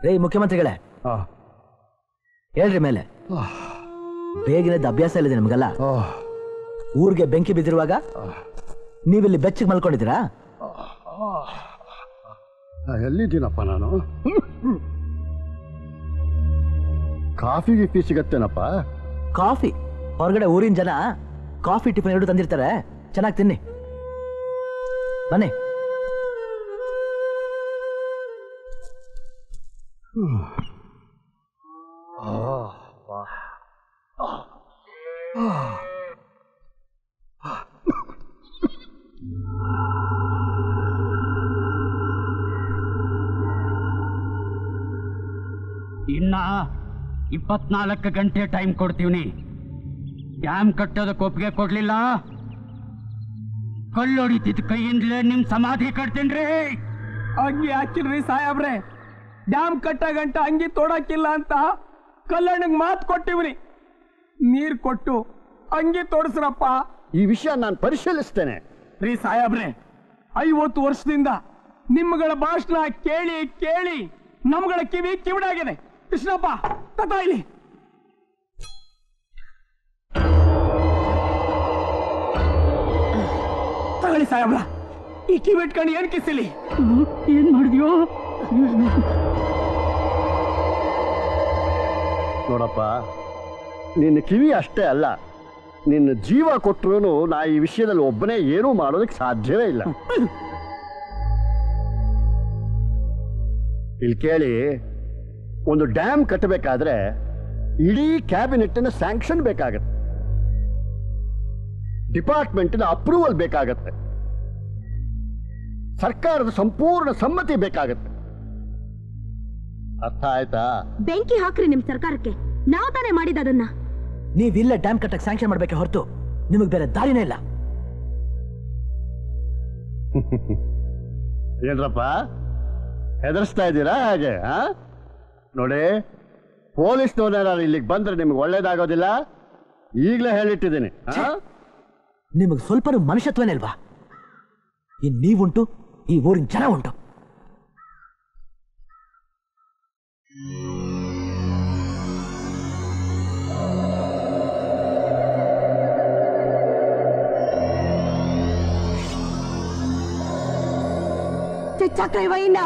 ರೇ ಮುಖ್ಯಮಂತ್ರಿಗಳೇ, ಹೇಳ್ರಿ ಮೇಲೆ. ಬೇಗನೆದ್ದು ಅಭ್ಯಾಸ ಇಲ್ಲಿದೆ ನಿಮ್ಗಲ್ಲ. ಊರಿಗೆ ಬೆಂಕಿ ಬಿದ್ದಿರುವಾಗ ನೀವಿಲ್ಲಿ ಬೆಚ್ಚಿಗೆ ಮಲ್ಕೊಂಡಿದ್ದೀರಾ? ಎಲ್ಲಿದ್ದೀನಪ್ಪ ನಾನು? ಕಾಫಿ ಗಿಫಿ ಸಿಗತ್ತೇನಪ್ಪ? ಕಾಫಿ ಹೊರಗಡೆ ಊರಿನ ಜನ ಕಾಫಿ ಟಿಫನ್ ಎರಡು ತಂದಿರ್ತಾರೆ, ಚೆನ್ನಾಗಿ ತಿನ್ನಿ. ಬನ್ನಿ. ಇನ್ನ 24 ಗಂಟೆ ಟೈಮ್ ಕೊಡ್ತೀವಿ. ಡ್ಯಾಮ್ ಕಟ್ಟೋದಕ್ಕೆ ಒಪ್ಪಿಗೆ ಕೊಡ್ಲಿಲ್ಲ, ಕಲ್ಲೊಡಿತಿದ್ ಕೈಯಿಂದಲೇ ನಿಮ್ ಸಮಾಧಿ ಕಟ್ತೀನ್ರಿ. ಅಂಗಿ ಹಾಕಿಲ್ರಿ ಸಾಹೇಬ್ರೆ, ಡ್ಯಾಮ್ ಕಟ್ಟ ಗಂಟ ಅಂಗಿ ತೋಡಕ್ಕಿಲ್ಲ ಅಂತ ಕಲ್ಲಣ್ಣಗ್ ಮಾತು ಕೊಟ್ಟಿವ್ರಿ. ನೀರ್ ಕೊಟ್ಟು ಅಂಗಿ ತೋಡಿಸ್ರಪ್ಪ. ಈ ವಿಷಯ ನಾನು ಪರಿಶೀಲಿಸ್ತೇನೆ. ರೀ ಸಾಹೇಬ್ರೆ, 50 ವರ್ಷದಿಂದ ನಿಮ್ಗಳ ಭಾಷಣ ಕೇಳಿ ಕೇಳಿ ನಮ್ಗಳ ಕಿವಿ ಕಿವಿಡಾಗಿದೆ. ಕೃಷ್ಣಪ್ಪ ತತ ಇಲ್ಲಿ. ತಗೊಳ್ಳಿ ಸಾಹೇಬ್ರ, ಈ ಕಿವಿ ಇಟ್ಕೊಂಡು ಏನ್ ಕಿಸಿಲಿ? ಏನ್ ಮಾಡಿದ್ಯೋ? ನೋಡಪ್ಪ, ನಿನ್ನ ಕಿವಿ ಅಷ್ಟೇ ಅಲ್ಲ, ನಿನ್ನ ಜೀವ ಕೊಟ್ಟರು ನಾ ಈ ವಿಷಯದಲ್ಲಿ ಒಬ್ಬನೇ ಏನೂ ಮಾಡೋದಕ್ಕೆ ಸಾಧ್ಯವೇ ಇಲ್ಲ. ಇಲ್ಲಿ ಕೇಳಿ, ಒಂದು ಡ್ಯಾಮ್ ಕಟ್ಟಬೇಕಾದ್ರೆ ಇಡೀ ಕ್ಯಾಬಿನೆಟ್ನ ಸ್ಯಾಂಕ್ಷನ್ ಬೇಕಾಗತ್ತೆ, ಡಿಪಾರ್ಟ್ಮೆಂಟಿನ ಅಪ್ರೂವಲ್ ಬೇಕಾಗತ್ತೆ, ಸರ್ಕಾರದ ಸಂಪೂರ್ಣ ಸಮ್ಮತಿ ಬೇಕಾಗತ್ತೆ. ಅರ್ಥ ಆಯ್ತಾ? ಬೆಂಕಿ ಹಾಕ್ರಿ ನಿಮ್ ಸರ್ಕಾರಕ್ಕೆ, ನಾವು ತಾನೇ ಮಾಡಿದ ಅದನ್ನ. ನೀವಿಲ್ಲ ಡ್ಯಾಮ್ ಕಟ್ಟಕ್ಕೆ ಸ್ಯಾಂಕ್ಷನ್ ಮಾಡ್ಬೇಕೆ ಹೊರತು ನಿಮಗೆ ಬೇರೆ ದಾರಿನೇ ಇಲ್ಲ. ಏನ್ರಪ್ಪ ಹೆದರ್ಸ್ತಾ ಇದ್ದೀರಾ ಹಾಗೆ? ನೋಡಿ, ಪೊಲೀಸ್ನವ್ರು ಇಲ್ಲಿಗೆ ಬಂದ್ರೆ ನಿಮ್ಗೆ ಒಳ್ಳೇದಾಗೋದಿಲ್ಲ, ಈಗಲೇ ಹೇಳಿಟ್ಟಿದ್ದೀನಿ. ನಿಮಗೆ ಸ್ವಲ್ಪನೂ ಮನುಷ್ಯತ್ವನೇ ಇಲ್ವಾ? ಇನ್ ನೀವುಂಟು, ಈ ಊರಿನ ಜನ ಉಂಟು. ಚಕ್ರ ವೈನ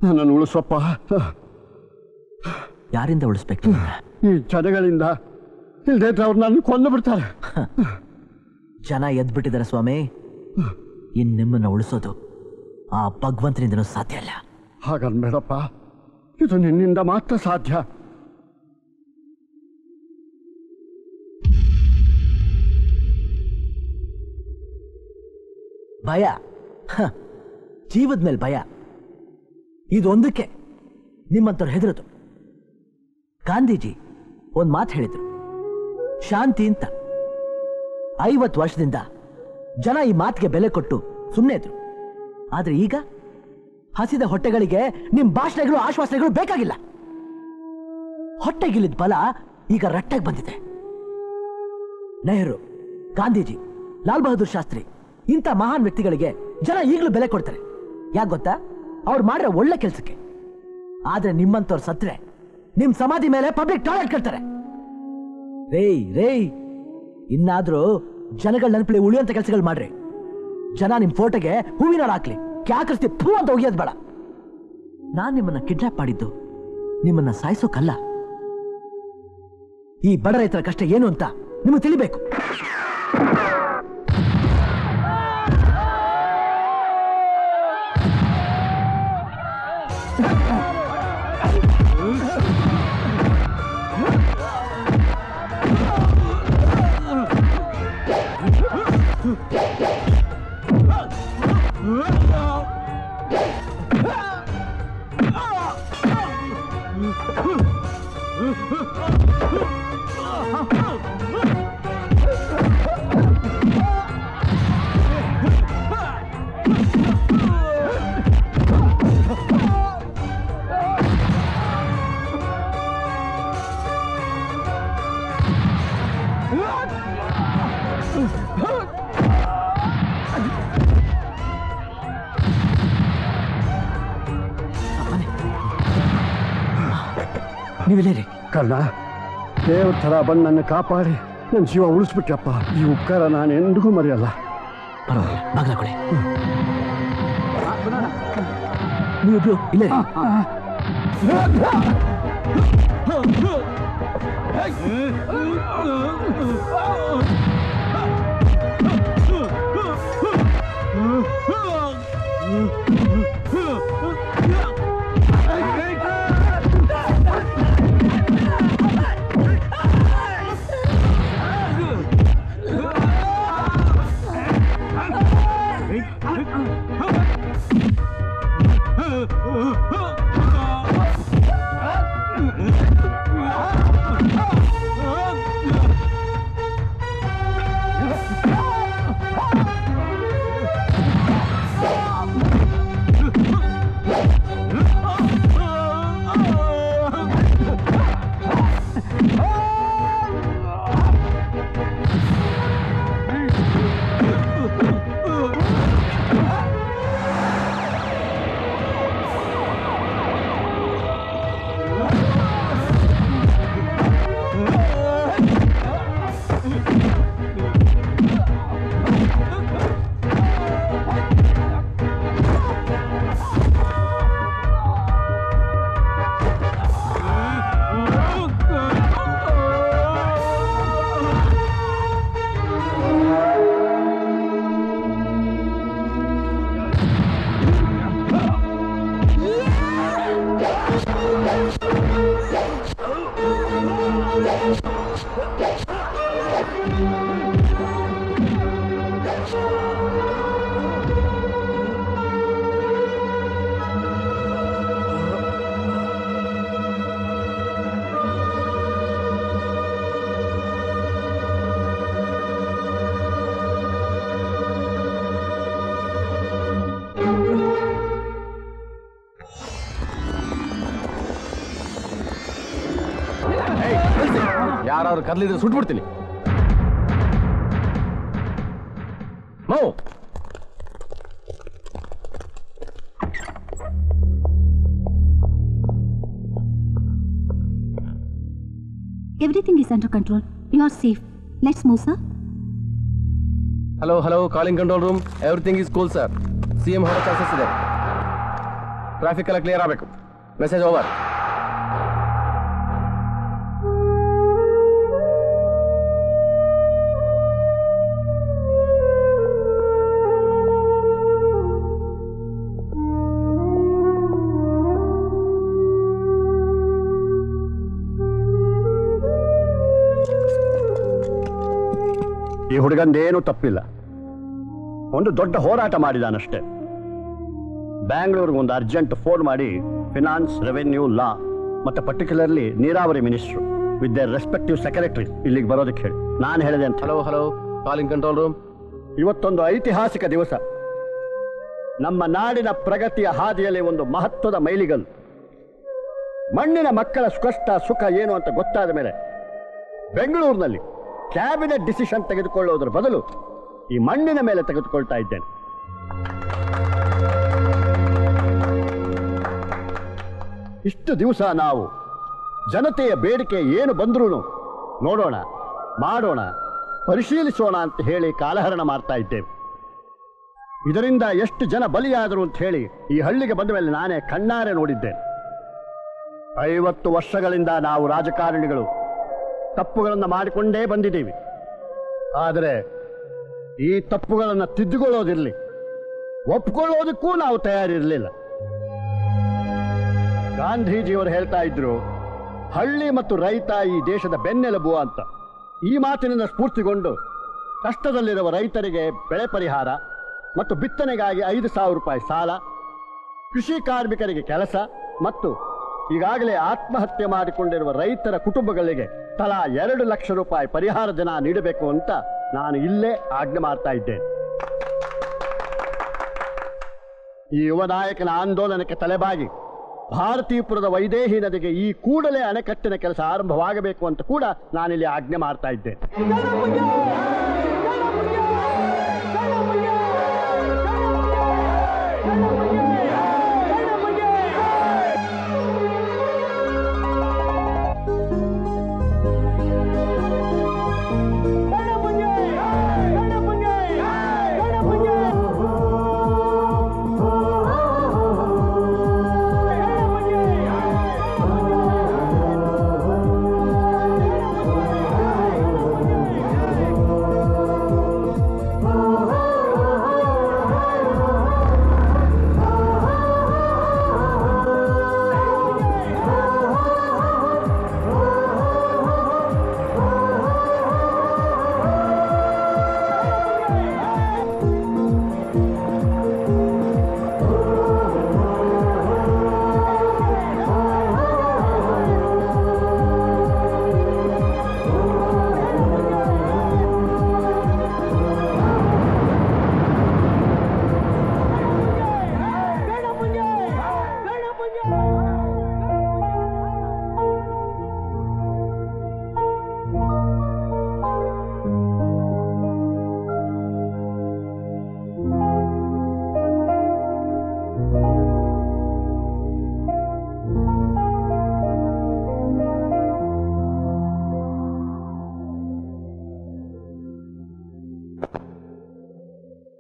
ನನ್ನನ್ನು ಉಳಿಸಪ್ಪ. ಯಾರಿಂದ ಉಳಿಸ್ಬೇಕು? ಈ ಜನಗಳಿಂದ. ಇಲ್ದೇ ಅವ್ರು ನನ್ನ ಕೊಂದು ಬಿಡ್ತಾರೆ. ಜನ ಎದ್ಬಿಟ್ಟಿದ್ದಾರೆ ಸ್ವಾಮಿ. ಇನ್ ನಿಮ್ಮನ್ನ ಉಳಿಸೋದು ಆ ಭಗವಂತನಿಂದನೂ ಸಾಧ್ಯ ಇಲ್ಲ. ಹಾಗನ್ಬೇಡಪ್ಪ, ಇದು ನಿನ್ನಿಂದ ಮಾತ್ರ ಸಾಧ್ಯ. ಭಯ, ಜೀವದ ಮೇಲೆ ಭಯ, ಇದೊಂದಕ್ಕೆ ನಿಮ್ಮಂತವ್ರು ಹೆದರದು. ಗಾಂಧೀಜಿ ಒಂದು ಮಾತು ಹೇಳಿದ್ರು, ಶಾಂತಿ ಅಂತ. 50 ವರ್ಷದಿಂದ ಜನ ಈ ಮಾತಿಗೆ ಬೆಲೆ ಕೊಟ್ಟು ಸುಮ್ಮನೆ ಇದ್ರು. ಆದ್ರೆ ಈಗ ಹಸಿದ ಹೊಟ್ಟೆಗಳಿಗೆ ನಿಮ್ ಭಾಷಣಗಳು ಆಶ್ವಾಸನೆಗಳು ಬೇಕಾಗಿಲ್ಲ. ಹೊಟ್ಟೆಗಿಲ್ಲಿದ ಬಲ ಈಗ ರಟ್ಟೆಗೆ ಬಂದಿದೆ. ನೆಹರು, ಗಾಂಧೀಜಿ, ಲಾಲ್ ಬಹದ್ದೂರ್ ಶಾಸ್ತ್ರಿ ಇಂಥ ಮಹಾನ್ ವ್ಯಕ್ತಿಗಳಿಗೆ ಜನ ಈಗಲೂ ಬೆಲೆ ಕೊಡ್ತಾರೆ. ಯಾಕೆ ಗೊತ್ತಾ? ಅವ್ರು ಮಾಡಿರೋ ಒಳ್ಳೆ ಕೆಲಸಕ್ಕೆ. ಆದ್ರೆ ನಿಮ್ಮಂತವ್ರು ಸತ್ರೆ ನಿಮ್ ಸಮಾಧಿ ಮೇಲೆ ಪಬ್ಲಿಕ್ ಟಾಯ್ಲೆಟ್ ಕಟ್ತಾರೆ. ರೇಯ್, ಇನ್ನಾದ್ರೂ ಜನಗಳ ನೆನಪಲ್ಲಿ ಉಳಿಯುವಂತ ಕೆಲಸಗಳು ಮಾಡ್ರಿ. ಜನ ನಿಮ್ ಫೋಟೋಗೆ ಹೂವಿನ ಹಾಕ್ಲಿ, ಕ್ಯಾಕರಿಸ್ತಿ ಫೂ ಅಂತ ಒಗಿಯೋದ್ ಬೇಡ. ನಾನ್ ನಿಮ್ಮನ್ನ ಕಿಡ್ನಾಪ್ ಮಾಡಿದ್ದು ನಿಮ್ಮನ್ನ ಸಾಯಿಸೋಕಲ್ಲ. ಈ ಬಡ ರೈತರ ಕಷ್ಟ ಏನು ಅಂತ ನಿಮಗೆ ತಿಳಿಬೇಕು. ನೀವಿಲ್ಲೇ ಕರ್ಣ, ದೇವ್ರ ಥರ ಬಂದು ನನ್ನ ಕಾಪಾಡಿ ನನ್ನ ಜೀವ ಉಳಿಸ್ಬಿಟ್ರಪ್ಪ. ಈ ಉಪಕಾರ ನಾನು ಎಂದಿಗೂ ಮರೆಯಲ್ಲ. ಪರವಾಗಿಲ್ಲ, ಬಾಗ್ಲ ಕೊಡಿ. ನೀವಿಬ್ರು ಇಲ್ಲೇ ಯಾರಾದ್ರೂ ಕರ್ಲಿದ್ರೆ ಸುಟ್ಬಿಡ್ತೀನಿ. ಮೌ Everything is under control. You are safe. Let's move, sir. Hello, calling control room. Everything is cool sir. CM ಹೊರ ಚಾನ್ಸಸ್ ಇದೆ. ಟ್ರಾಫಿಕ್ ಎಲ್ಲ ಕ್ಲಿಯರ್ ಆಗಬೇಕು. Message over. ಈ ಹುಡುಗಂದೇನೂ ತಪ್ಪಿಲ್ಲ. ಒಂದು ದೊಡ್ಡ ಹೋರಾಟ ಮಾಡಿದಾನಷ್ಟೇ. ಬ್ಯಾಂಗ್ಳೂರ್ಗೆ ಒಂದು ಅರ್ಜೆಂಟ್ ಫೋನ್ ಮಾಡಿ ಫಿನಾನ್ಸ್, ರೆವೆನ್ಯೂ, ಲಾ ಮತ್ತು ಪರ್ಟಿಕ್ಯುಲರ್ಲಿ ನೀರಾವರಿ minister with their respective secretary ಇಲ್ಲಿಗೆ ಬರೋದಕ್ಕೆ ಹೇಳಿ ನಾನು ಹೇಳಿದೆ ಅಂತ. Hello, calling control room. ಇವತ್ತೊಂದು ಐತಿಹಾಸಿಕ ದಿವಸ. ನಮ್ಮ ನಾಡಿನ ಪ್ರಗತಿಯ ಹಾದಿಯಲ್ಲಿ ಒಂದು ಮಹತ್ವದ ಮೈಲಿಗಲ್ಲು. ಮಣ್ಣಿನ ಮಕ್ಕಳ ಕಷ್ಟ ಸುಖ ಏನು ಅಂತ ಗೊತ್ತಾದ ಮೇಲೆ ಬೆಂಗಳೂರಿನಲ್ಲಿ ಕ್ಯಾಬಿನೆಟ್ ಡಿಸಿಷನ್ ತೆಗೆದುಕೊಳ್ಳೋದ್ರ ಬದಲು ಈ ಮಣ್ಣಿನ ಮೇಲೆ ತೆಗೆದುಕೊಳ್ತಾ ಇದ್ದೇನೆ. ಇಷ್ಟು ದಿವಸ ನಾವು ಜನತೆಯ ಬೇಡಿಕೆ ಏನು ಬಂದ್ರೂ ನೋಡೋಣ, ಮಾಡೋಣ, ಪರಿಶೀಲಿಸೋಣ ಅಂತ ಹೇಳಿ ಕಾಲಹರಣ ಮಾಡ್ತಾ ಇದ್ದೇವೆ. ಇದರಿಂದ ಎಷ್ಟು ಜನ ಬಲಿಯಾದರು ಅಂತ ಹೇಳಿ ಈ ಹಳ್ಳಿಗೆ ಬಂದ ಮೇಲೆ ನಾನೇ ಕಣ್ಣಾರೆ ನೋಡಿದ್ದೇನೆ. 50 ವರ್ಷಗಳಿಂದ ನಾವು ರಾಜಕಾರಣಿಗಳು ತಪ್ಪುಗಳನ್ನು ಮಾಡಿಕೊಂಡೇ ಬಂದಿದ್ದೀವಿ. ಆದರೆ ಈ ತಪ್ಪುಗಳನ್ನು ತಿದ್ದುಕೊಳ್ಳೋದಿರಲಿ, ಒಪ್ಕೊಳ್ಳೋದಕ್ಕೂ ನಾವು ತಯಾರಿರಲಿಲ್ಲ. ಗಾಂಧೀಜಿಯವರು ಹೇಳ್ತಾ ಇದ್ರು, ಹಳ್ಳಿ ಮತ್ತು ರೈತ ಈ ದೇಶದ ಬೆನ್ನೆಲುಬು ಅಂತ. ಈ ಮಾತಿನಿಂದ ಸ್ಫೂರ್ತಿಗೊಂಡು ಕಷ್ಟದಲ್ಲಿರುವ ರೈತರಿಗೆ ಬೆಳೆ ಪರಿಹಾರ ಮತ್ತು ಬಿತ್ತನೆಗಾಗಿ 5,000 ರೂಪಾಯಿ ಸಾಲ, ಕೃಷಿ ಕಾರ್ಮಿಕರಿಗೆ ಕೆಲಸ ಮತ್ತು ಈಗಾಗಲೇ ಆತ್ಮಹತ್ಯೆ ಮಾಡಿಕೊಂಡಿರುವ ರೈತರ ಕುಟುಂಬಗಳಿಗೆ ತಲಾ 2 ಲಕ್ಷ ರೂಪಾಯಿ ಪರಿಹಾರ ಧನ ನೀಡಬೇಕು ಅಂತ ನಾನು ಇಲ್ಲೇ ಆಜ್ಞೆ ಮಾಡ್ತಾ ಇದ್ದೇನೆ. ಈ ಯುವ ನಾಯಕನ ಆಂದೋಲನಕ್ಕೆ ತಲೆಬಾಗಿ ಭಾರತೀಪುರದ ವೈದೇಹಿ ನದಿಗೆ ಈ ಕೂಡಲೇ ಅಣೆಕಟ್ಟಿನ ಕೆಲಸ ಆರಂಭವಾಗಬೇಕು ಅಂತ ಕೂಡ ನಾನಿಲ್ಲಿ ಆಜ್ಞೆ ಮಾಡ್ತಾ ಇದ್ದೇನೆ.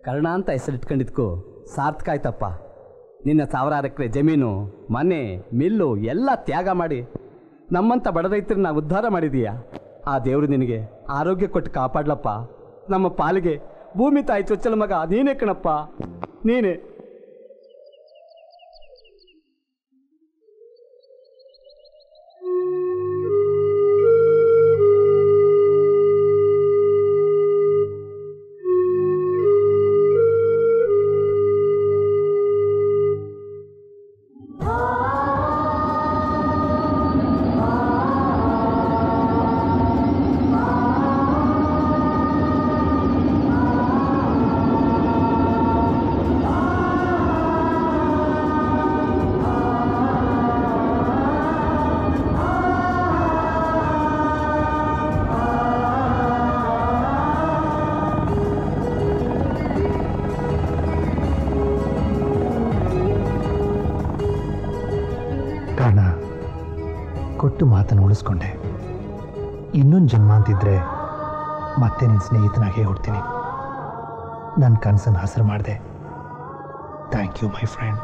ಕರ್ಣ ಅಂತ ಹೆಸರಿಟ್ಕೊಂಡಿದ್ಕೋ ಸಾರ್ಥಕ ಆಯ್ತಪ್ಪ. ನಿನ್ನ 1000 ಎಕರೆ ಜಮೀನು, ಮನೆ, ಮಿಲ್ಲು ಎಲ್ಲ ತ್ಯಾಗ ಮಾಡಿ ನಮ್ಮಂಥ ಬಡ ರೈತರನ್ನ ಉದ್ಧಾರ ಮಾಡಿದೀಯಾ. ಆ ದೇವರು ನಿನಗೆ ಆರೋಗ್ಯ ಕೊಟ್ಟು ಕಾಪಾಡ್ಲಪ್ಪ. ನಮ್ಮ ಪಾಲಿಗೆ ಭೂಮಿ ತಾಯಿ ಚೊಚ್ಚಲ ಮಗ ನೀನೇ ಕಣಪ್ಪ, ನೀನೇ. ಕೊಟ್ಟು ಮಾತನ್ನು ಉಳಿಸ್ಕೊಂಡೆ. ಇನ್ನೊಂದು ಜನ್ಮ ಅಂತಿದ್ರೆ ಮತ್ತೆ ನಿನ್ನ ಸ್ನೇಹಿತನಾಗೇ ಹುಡ್ತೀನಿ. ನನ್ನ ಕನಸನ್ನು ಹಸಿರು ಮಾಡಿದೆ. Thank you my friend.